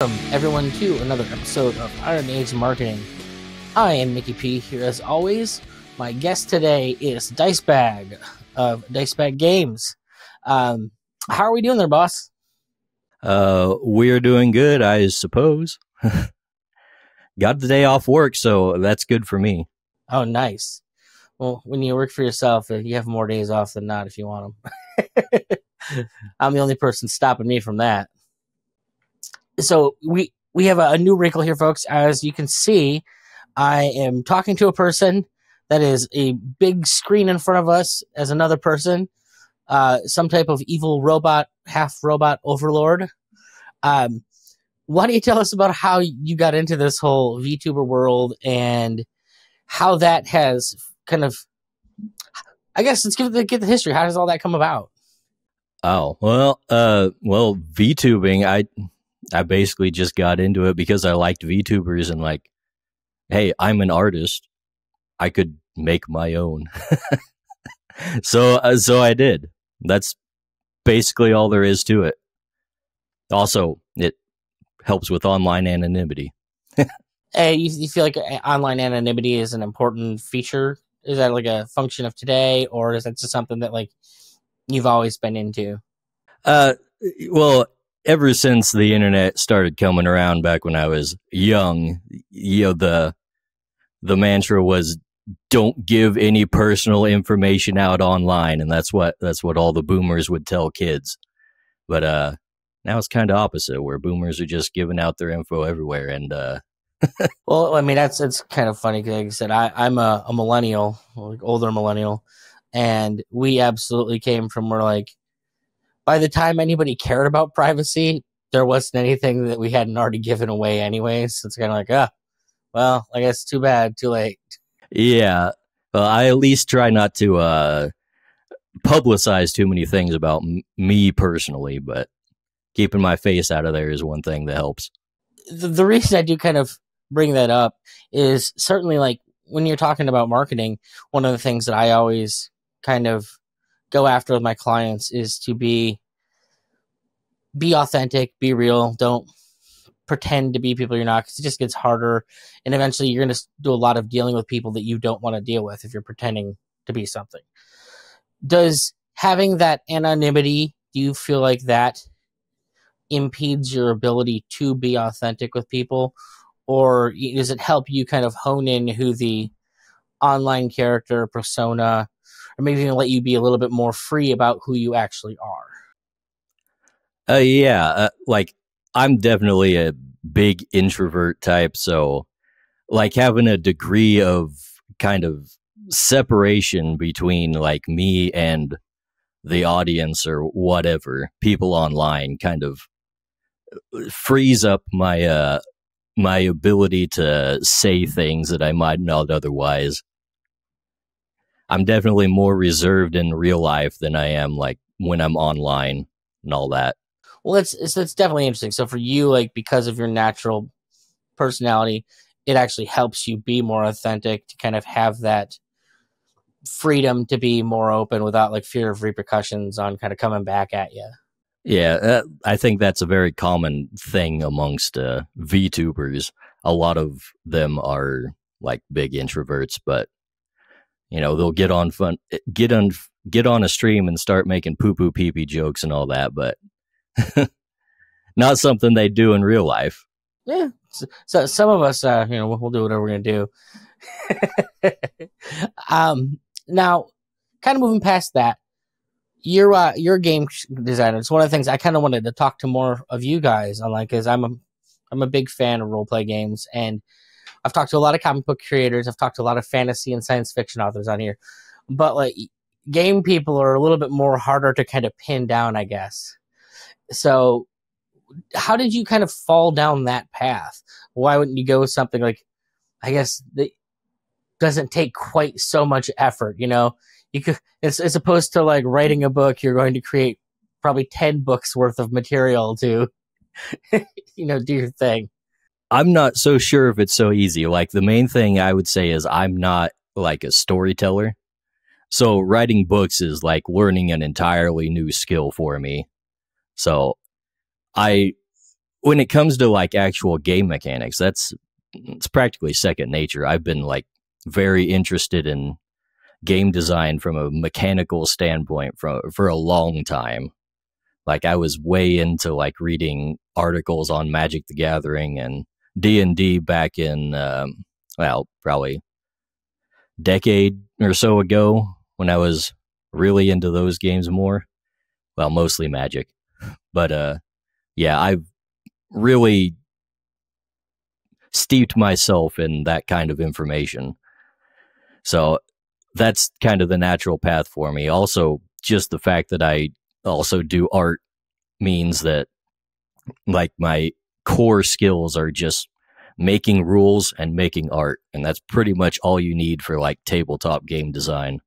welcome everyone to another episode of Iron Age Marketing. I am Nicky P here as always. My guest today is Dicebag of Dicebag Games. How are we doing there, boss? We're doing good, I suppose. Got the day off work, so that's good for me. Oh, nice. Well, when you work for yourself, you have more days off than not if you want them. I'm the only person stopping me from that. So we have a new wrinkle here, folks. As you can see, I am talking to a person that is a big screen in front of us as another person, some type of evil robot, half robot overlord. Why don't you tell us about how you got into this whole VTuber world and how that has kind of, I guess let's get the history. How does all that come about? Oh, well, VTubing, I basically just got into it because I liked VTubers and like, hey, I'm an artist. I could make my own. So I did. That's basically all there is to it. Also, it helps with online anonymity. You feel like online anonymity is an important feature? Is that like a function of today, or is that just something that like you've always been into? Well, ever since the internet started coming around back when I was young, the mantra was don't give any personal information out online, and that's what all the boomers would tell kids. But now it's kind of opposite, where boomers are just giving out their info everywhere. And well, I mean it's kind of funny because, like I said, I'm a millennial, like older millennial, and we absolutely came from where like by the time anybody cared about privacy, there wasn't anything that we hadn't already given away anyways. So it's kind of like, well, I guess too bad, too late. Yeah, well, I at least try not to publicize too many things about me personally, but keeping my face out of there is one thing that helps. The reason I do kind of bring that up is certainly like when you're talking about marketing, one of the things that I always kind of go after with my clients is to be authentic, be real, don't pretend to be people you're not, because it just gets harder, and eventually you're going to do a lot of dealing with people that you don't want to deal with if you're pretending to be something. Does having that anonymity, do you feel like that impedes your ability to be authentic with people, or does it help you kind of hone in who the online character persona, or maybe even let you be a little bit more free about who you actually are? Like I'm definitely a big introvert type, so like having a degree of kind of separation between like me and the audience or whatever, people online, kind of frees up my my ability to say things that I might not otherwise. I'm definitely more reserved in real life than I am like when I'm online and all that. Well, it's definitely interesting. So for you, like because of your natural personality, it actually helps you be more authentic, to kind of have that freedom to be more open without like fear of repercussions on kind of coming back at you. Yeah, I think that's a very common thing amongst VTubers. A lot of them are like big introverts, but they'll get on a stream and start making poo poo pee pee jokes and all that, but not something they do in real life. Yeah, so some of us, we'll do whatever we're gonna do. Now, kind of moving past that, you're a game designer. It's one of the things I kind of wanted to talk to more of you guys on, like, because I'm a big fan of role play games, and I've talked to a lot of comic book creators. I've talked to a lot of fantasy and science fiction authors on here, but like game people are a little bit more harder to kind of pin down, I guess. So how did you kind of fall down that path? Why wouldn't you go with something like, I guess, that doesn't take quite so much effort? You could, as opposed to like writing a book, you're going to create probably 10 books worth of material to, do your thing. I'm not so sure if it's so easy. Like the main thing I would say is I'm not like a storyteller. So writing books is like learning an entirely new skill for me. So when it comes to like actual game mechanics, it's practically second nature. I've been like very interested in game design from a mechanical standpoint for a long time. Like I was way into like reading articles on Magic the Gathering and D&D back in well, probably decade or so ago when I was really into those games more. Well, mostly Magic. But yeah, I've really steeped myself in that kind of information. So that's kind of the natural path for me. Also, just the fact that I also do art means that like my core skills are just making rules and making art, and that's pretty much all you need for like tabletop game design.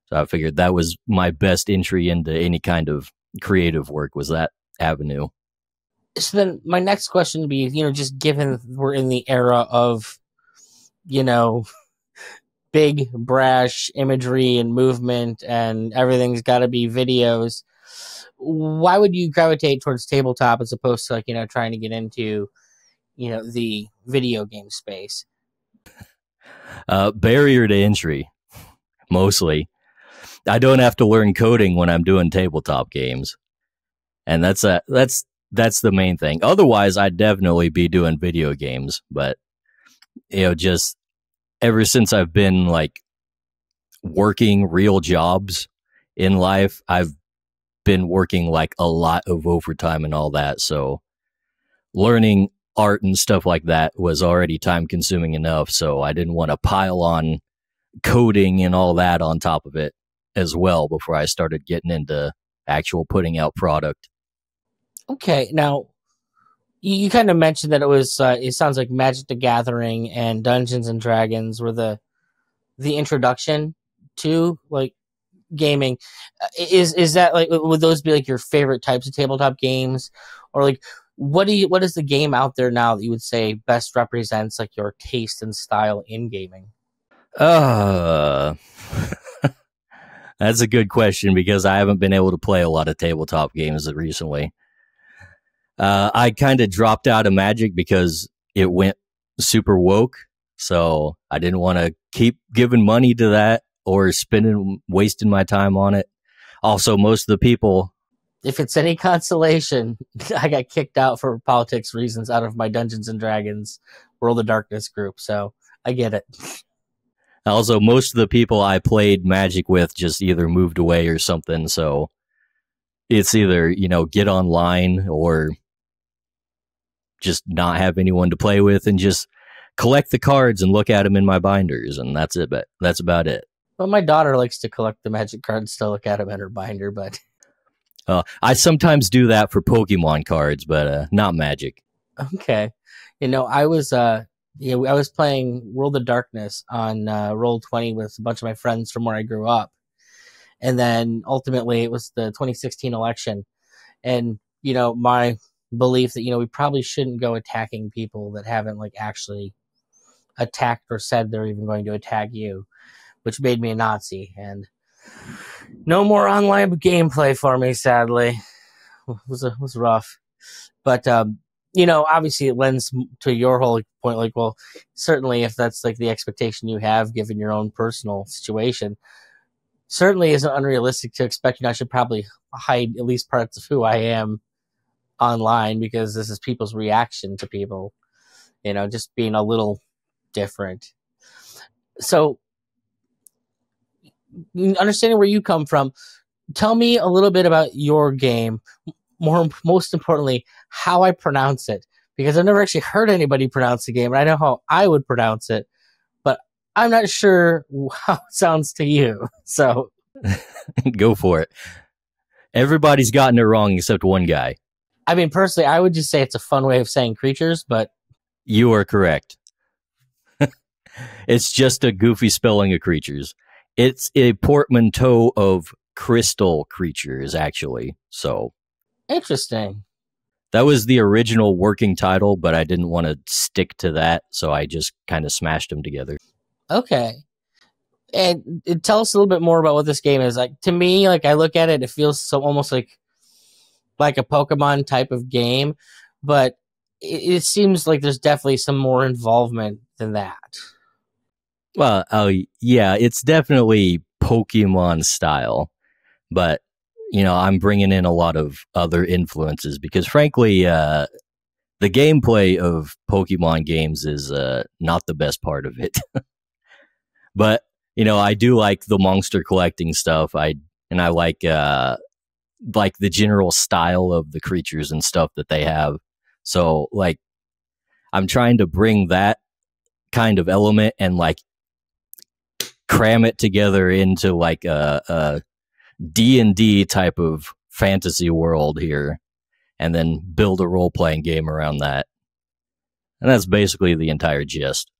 So I figured that was my best entry into any kind of creative work, was that avenue. So then my next question would be, just given we're in the era of, big brash imagery and movement and everything's got to be videos, why would you gravitate towards tabletop as opposed to like, trying to get into, the video game space? Barrier to entry, mostly. I don't have to learn coding when I'm doing tabletop games. And that's the main thing. Otherwise, I'd definitely be doing video games. But, just ever since I've been like working real jobs in life, I've been working like a lot of overtime and all that. So learning art and stuff like that was already time consuming enough. So I didn't want to pile on coding and all that on top of it as well before I started getting into actual putting out product. Okay, now you kind of mentioned that it sounds like Magic the Gathering and Dungeons and Dragons were the introduction to like gaming. Is that like, would those be like your favorite types of tabletop games, or like what is the game out there now that you would say best represents like your taste and style in gaming? That's a good question because I haven't been able to play a lot of tabletop games recently. I kind of dropped out of Magic because it went super woke. So I didn't want to keep giving money to that or wasting my time on it. Also, most of the people... If it's any consolation, I got kicked out for politics reasons out of my Dungeons and Dragons World of Darkness group. So I get it. Also, most of the people I played Magic with just either moved away or something. So it's either, get online or just not have anyone to play with and just collect the cards and look at them in my binders. And that's it. But that's about it. Well, my daughter likes to collect the Magic cards to look at them in her binder, but... I sometimes do that for Pokemon cards, but not Magic. Okay. I was I was playing World of Darkness on Roll20 with a bunch of my friends from where I grew up. And then ultimately it was the 2016 election. And, my belief that, we probably shouldn't go attacking people that haven't like actually attacked or said they're even going to attack you, which made me a Nazi. And no more online gameplay for me, sadly. It was rough. But, obviously it lends to your whole point, like, well, certainly if that's like the expectation you have, given your own personal situation, certainly isn't unrealistic to expect, I should probably hide at least parts of who I am online because this is people's reaction to people, just being a little different. So, understanding where you come from, tell me a little bit about your game. Most importantly, how I pronounce it, because I've never actually heard anybody pronounce the game, and I know how I would pronounce it, but I'm not sure how it sounds to you. So, go for it. Everybody's gotten it wrong except one guy. I mean, personally, I would just say it's a fun way of saying creatures, but you are correct. It's just a goofy spelling of creatures. It's a portmanteau of crystal creatures, actually. So interesting. That was the original working title, but I didn't want to stick to that, so I just kind of smashed them together. Okay. And tell us a little bit more about what this game is. Like, to me, like I look at it, it feels so almost like a Pokemon type of game but it seems like there's definitely some more involvement than that. Well, yeah, it's definitely Pokemon style, but I'm bringing in a lot of other influences because, frankly, the gameplay of Pokemon games is not the best part of it. But I do like the monster collecting stuff. I like the general style of the creatures and stuff that they have. So like I'm trying to bring that kind of element and like cram it together into like a D&D type of fantasy world here, and then build a role-playing game around that. And that's basically the entire gist.